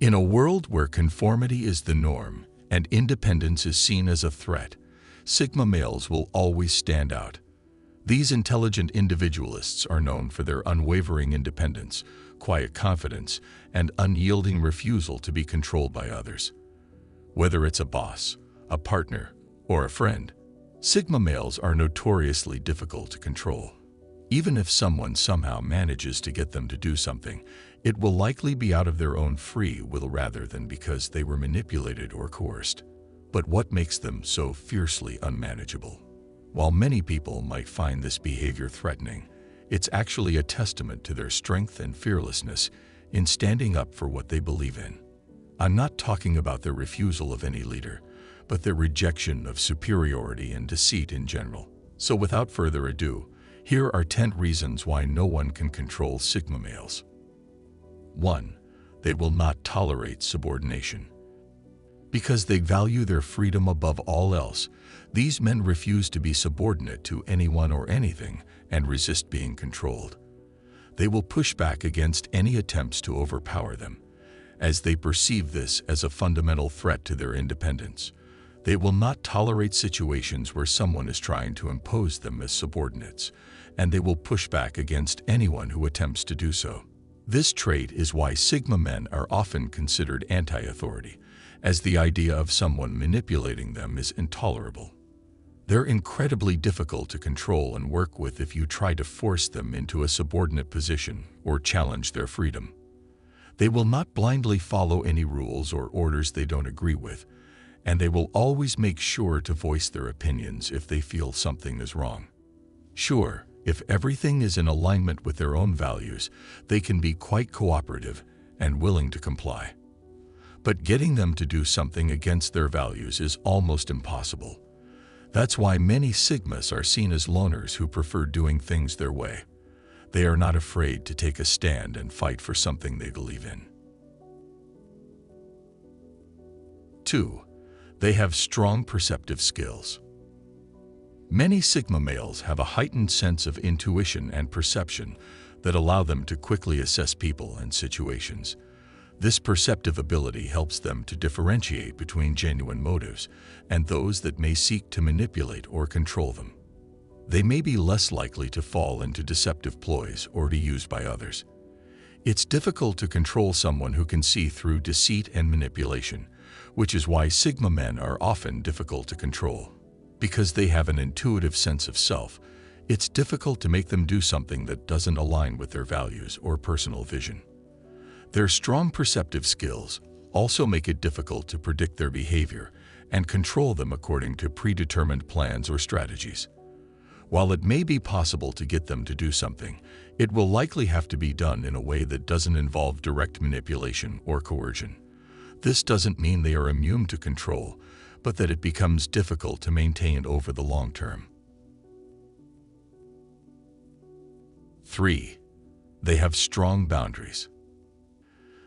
In a world where conformity is the norm and independence is seen as a threat, Sigma males will always stand out. These intelligent individualists are known for their unwavering independence, quiet confidence, and unyielding refusal to be controlled by others. Whether it's a boss, a partner, or a friend, Sigma males are notoriously difficult to control. Even if someone somehow manages to get them to do something, it will likely be out of their own free will rather than because they were manipulated or coerced. But what makes them so fiercely unmanageable? While many people might find this behavior threatening, it's actually a testament to their strength and fearlessness in standing up for what they believe in. I'm not talking about their refusal of any leader, but their rejection of superiority and deceit in general. So without further ado, here are 10 reasons why no one can control Sigma males. 1. They will not tolerate subordination. Because they value their freedom above all else, these men refuse to be subordinate to anyone or anything and resist being controlled. They will push back against any attempts to overpower them, as they perceive this as a fundamental threat to their independence. They will not tolerate situations where someone is trying to impose them as subordinates, and they will push back against anyone who attempts to do so. This trait is why Sigma men are often considered anti-authority, as the idea of someone manipulating them is intolerable. They're incredibly difficult to control and work with if you try to force them into a subordinate position or challenge their freedom. They will not blindly follow any rules or orders they don't agree with, and they will always make sure to voice their opinions if they feel something is wrong. Sure, if everything is in alignment with their own values, they can be quite cooperative and willing to comply. But getting them to do something against their values is almost impossible. That's why many Sigmas are seen as loners who prefer doing things their way. They are not afraid to take a stand and fight for something they believe in. 2. They have strong perceptive skills. Many Sigma males have a heightened sense of intuition and perception that allow them to quickly assess people and situations. This perceptive ability helps them to differentiate between genuine motives and those that may seek to manipulate or control them. They may be less likely to fall into deceptive ploys or to be used by others. It's difficult to control someone who can see through deceit and manipulation, which is why Sigma men are often difficult to control. Because they have an intuitive sense of self, it's difficult to make them do something that doesn't align with their values or personal vision. Their strong perceptive skills also make it difficult to predict their behavior and control them according to predetermined plans or strategies. While it may be possible to get them to do something, it will likely have to be done in a way that doesn't involve direct manipulation or coercion. This doesn't mean they are immune to control, but that it becomes difficult to maintain over the long term. 3. They have strong boundaries.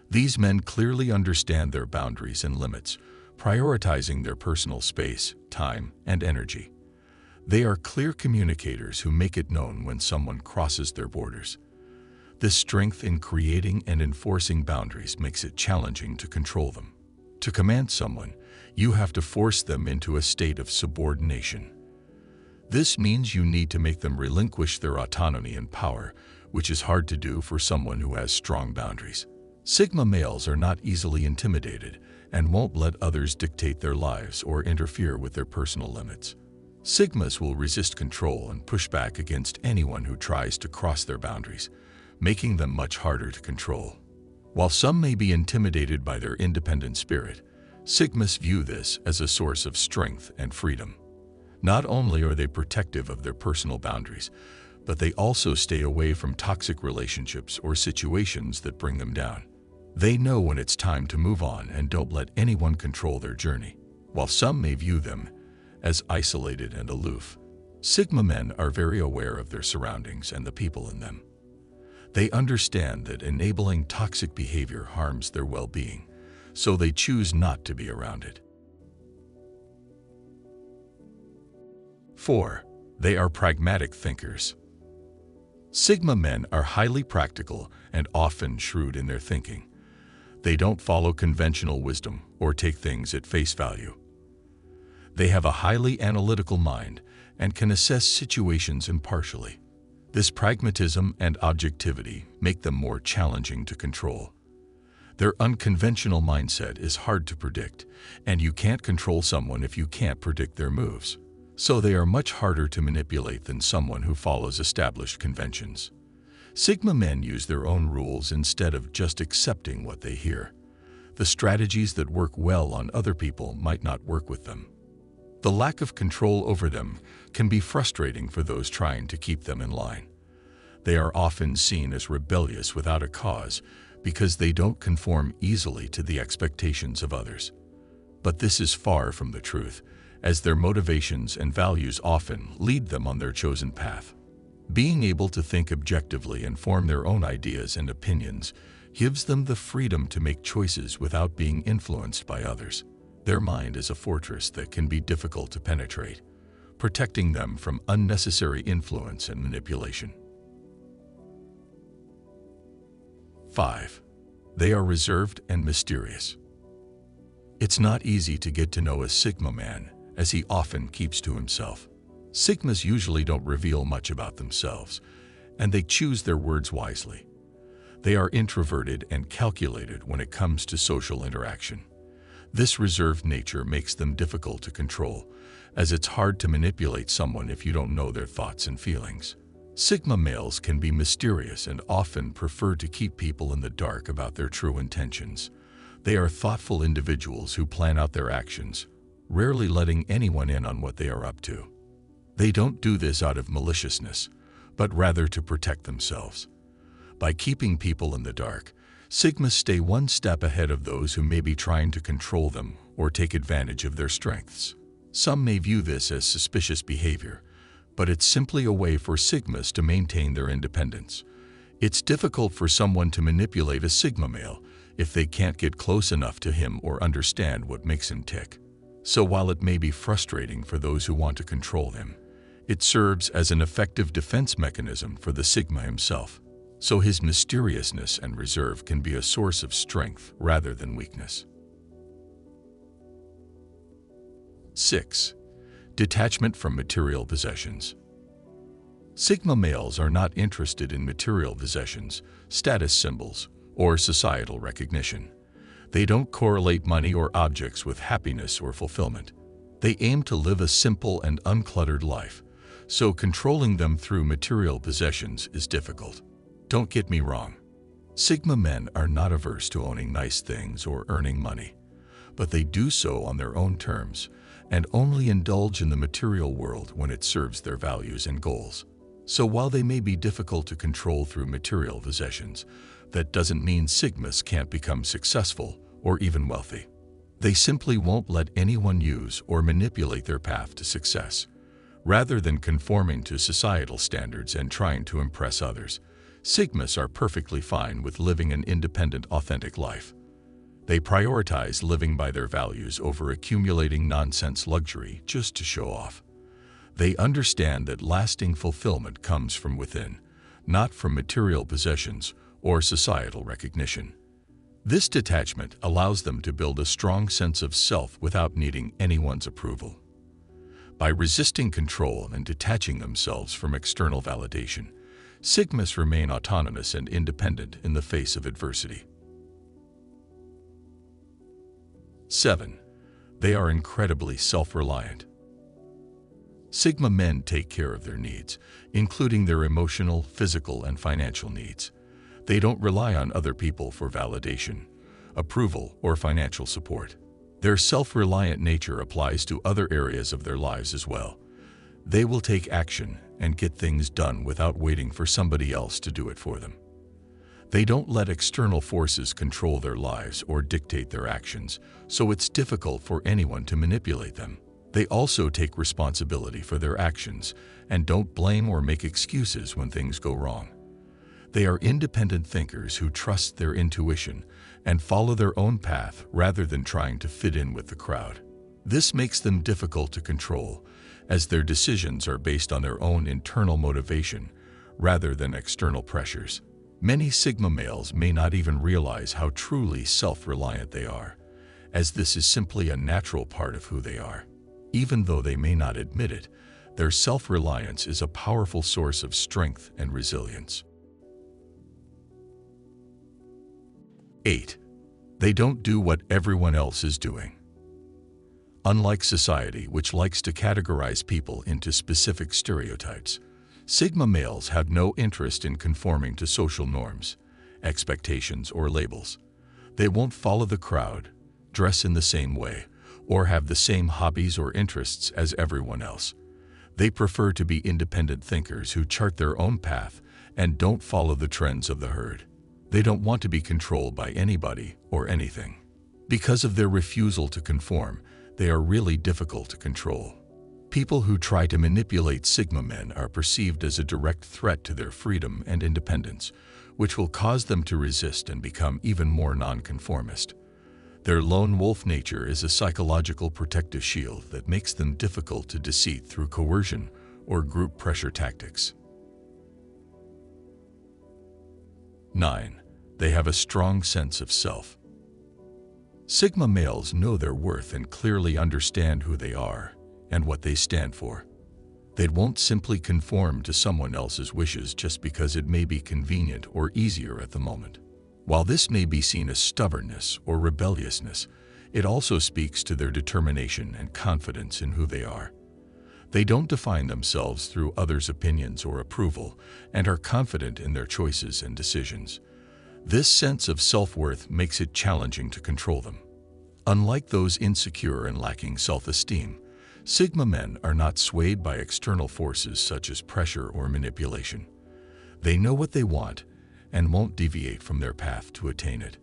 These men clearly understand their boundaries and limits, prioritizing their personal space, time, and energy. They are clear communicators who make it known when someone crosses their borders. This strength in creating and enforcing boundaries makes it challenging to control them. To command someone, you have to force them into a state of subordination. This means you need to make them relinquish their autonomy and power, which is hard to do for someone who has strong boundaries. Sigma males are not easily intimidated and won't let others dictate their lives or interfere with their personal limits. Sigmas will resist control and push back against anyone who tries to cross their boundaries, making them much harder to control. While some may be intimidated by their independent spirit, Sigmas view this as a source of strength and freedom. Not only are they protective of their personal boundaries, but they also stay away from toxic relationships or situations that bring them down. They know when it's time to move on and don't let anyone control their journey. While some may view them as isolated and aloof, Sigma men are very aware of their surroundings and the people in them. They understand that enabling toxic behavior harms their well-being, so they choose not to be around it. 4. They are pragmatic thinkers. Sigma men are highly practical and often shrewd in their thinking. They don't follow conventional wisdom or take things at face value. They have a highly analytical mind and can assess situations impartially. This pragmatism and objectivity make them more challenging to control. Their unconventional mindset is hard to predict, and you can't control someone if you can't predict their moves. So they are much harder to manipulate than someone who follows established conventions. Sigma men use their own rules instead of just accepting what they hear. The strategies that work well on other people might not work with them. The lack of control over them can be frustrating for those trying to keep them in line. They are often seen as rebellious without a cause because they don't conform easily to the expectations of others. But this is far from the truth, as their motivations and values often lead them on their chosen path. Being able to think objectively and form their own ideas and opinions gives them the freedom to make choices without being influenced by others. Their mind is a fortress that can be difficult to penetrate, protecting them from unnecessary influence and manipulation. 5. They are reserved and mysterious. It's not easy to get to know a Sigma man, as he often keeps to himself. Sigmas usually don't reveal much about themselves, and they choose their words wisely. They are introverted and calculated when it comes to social interaction. This reserved nature makes them difficult to control, as it's hard to manipulate someone if you don't know their thoughts and feelings. Sigma males can be mysterious and often prefer to keep people in the dark about their true intentions. They are thoughtful individuals who plan out their actions, rarely letting anyone in on what they are up to. They don't do this out of maliciousness, but rather to protect themselves. By keeping people in the dark, Sigmas stay one step ahead of those who may be trying to control them or take advantage of their strengths. Some may view this as suspicious behavior, but it's simply a way for Sigmas to maintain their independence. It's difficult for someone to manipulate a Sigma male if they can't get close enough to him or understand what makes him tick. So while it may be frustrating for those who want to control him, it serves as an effective defense mechanism for the Sigma himself. So his mysteriousness and reserve can be a source of strength rather than weakness. 6. Detachment from material possessions. Sigma males are not interested in material possessions, status symbols, or societal recognition. They don't correlate money or objects with happiness or fulfillment. They aim to live a simple and uncluttered life, so controlling them through material possessions is difficult. Don't get me wrong. Sigma men are not averse to owning nice things or earning money, but they do so on their own terms and only indulge in the material world when it serves their values and goals. So while they may be difficult to control through material possessions, that doesn't mean Sigmas can't become successful or even wealthy. They simply won't let anyone use or manipulate their path to success. Rather than conforming to societal standards and trying to impress others, Sigmas are perfectly fine with living an independent, authentic life. They prioritize living by their values over accumulating nonsense luxury just to show off. They understand that lasting fulfillment comes from within, not from material possessions or societal recognition. This detachment allows them to build a strong sense of self without needing anyone's approval. By resisting control and detaching themselves from external validation, Sigmas remain autonomous and independent in the face of adversity. 7. They are incredibly self-reliant. Sigma men take care of their needs, including their emotional, physical, and financial needs. They don't rely on other people for validation, approval, or financial support. Their self-reliant nature applies to other areas of their lives as well. They will take action and get things done without waiting for somebody else to do it for them. They don't let external forces control their lives or dictate their actions, so it's difficult for anyone to manipulate them. They also take responsibility for their actions and don't blame or make excuses when things go wrong. They are independent thinkers who trust their intuition and follow their own path rather than trying to fit in with the crowd. This makes them difficult to control, as their decisions are based on their own internal motivation rather than external pressures. Many Sigma males may not even realize how truly self-reliant they are, as this is simply a natural part of who they are. Even though they may not admit it, their self-reliance is a powerful source of strength and resilience. 8. They don't do what everyone else is doing. Unlike society, which likes to categorize people into specific stereotypes, Sigma males have no interest in conforming to social norms, expectations, or labels. They won't follow the crowd, dress in the same way, or have the same hobbies or interests as everyone else. They prefer to be independent thinkers who chart their own path and don't follow the trends of the herd. They don't want to be controlled by anybody or anything. Because of their refusal to conform, they are really difficult to control. People who try to manipulate Sigma men are perceived as a direct threat to their freedom and independence, which will cause them to resist and become even more nonconformist. Their lone wolf nature is a psychological protective shield that makes them difficult to deceive through coercion or group pressure tactics. 9. They have a strong sense of self. Sigma males know their worth and clearly understand who they are and what they stand for. They won't simply conform to someone else's wishes just because it may be convenient or easier at the moment. While this may be seen as stubbornness or rebelliousness, it also speaks to their determination and confidence in who they are. They don't define themselves through others' opinions or approval and are confident in their choices and decisions. This sense of self-worth makes it challenging to control them. Unlike those insecure and lacking self-esteem, Sigma men are not swayed by external forces such as pressure or manipulation. They know what they want and won't deviate from their path to attain it.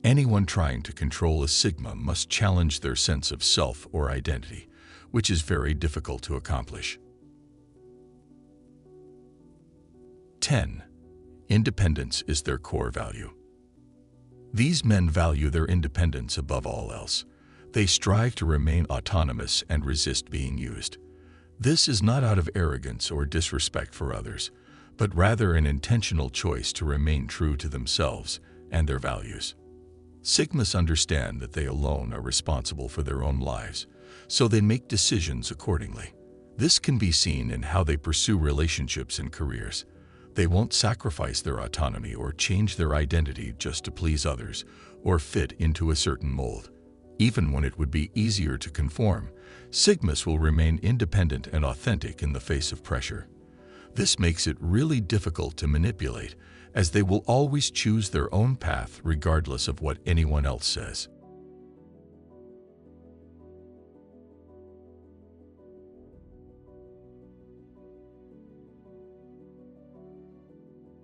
Anyone trying to control a Sigma must challenge their sense of self or identity, which is very difficult to accomplish. 10. Independence is their core value. These men value their independence above all else. They strive to remain autonomous and resist being used. This is not out of arrogance or disrespect for others, but rather an intentional choice to remain true to themselves and their values. Sigmas understand that they alone are responsible for their own lives, so they make decisions accordingly. This can be seen in how they pursue relationships and careers. They won't sacrifice their autonomy or change their identity just to please others or fit into a certain mold. Even when it would be easier to conform, Sigmas will remain independent and authentic in the face of pressure. This makes it really difficult to manipulate, as they will always choose their own path regardless of what anyone else says.